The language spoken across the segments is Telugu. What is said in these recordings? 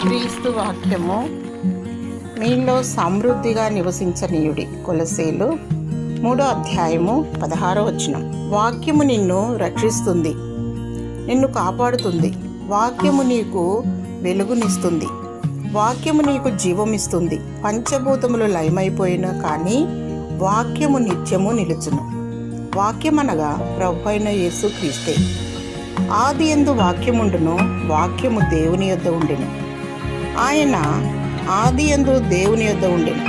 క్రీస్తు వాక్యము మీలో సమృద్ధిగా నివసించనీయుడి. కొలస్సీలు 3వ అధ్యాయము 16వ వచనం. వాక్యము నిన్ను రక్షిస్తుంది, నిన్ను కాపాడుతుంది. వాక్యము నీకు వెలుగునిస్తుంది, వాక్యము నీకు జీవమిస్తుంది. పంచభూతములు లయమైపోయినా కానీ వాక్యము నిత్యము నిలుచును. వాక్యమనగా ప్రభువైన యేసు క్రీస్తే. ఆది యందు వాక్యముండును, వాక్యము దేవుని యొద్ద ఉండెను. ఆయన ఆది యందు దేవుని యొద్ద ఉండెను.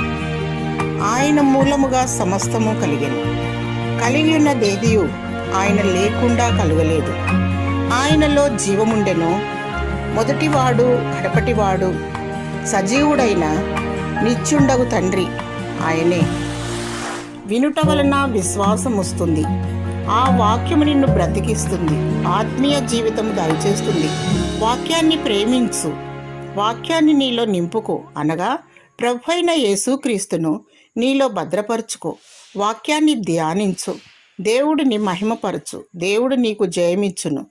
ఆయన మూలముగా సమస్తము కలిగెను. కలిగి ఉన్నదేదియు ఆయన లేకుండా కలుగలేదు. ఆయనలో జీవముండెను. మొదటివాడు కడపటివాడు, సజీవుడైన నిత్యుండగు తండ్రి ఆయనే. వినుట వలన విశ్వాసం వస్తుంది. ఆ వాక్యము నిన్ను బ్రతికిస్తుంది, ఆత్మీయ జీవితము దయచేస్తుంది. వాక్యాన్ని ప్రేమించు, వాక్యాన్ని నీలో నింపుకో, అనగా ప్రభువైన యేసుక్రీస్తును నీలో భద్రపరచుకో. వాక్యాన్ని ధ్యానించు, దేవుడిని మహిమపరచు, దేవుడు నీకు జయమిచ్చును.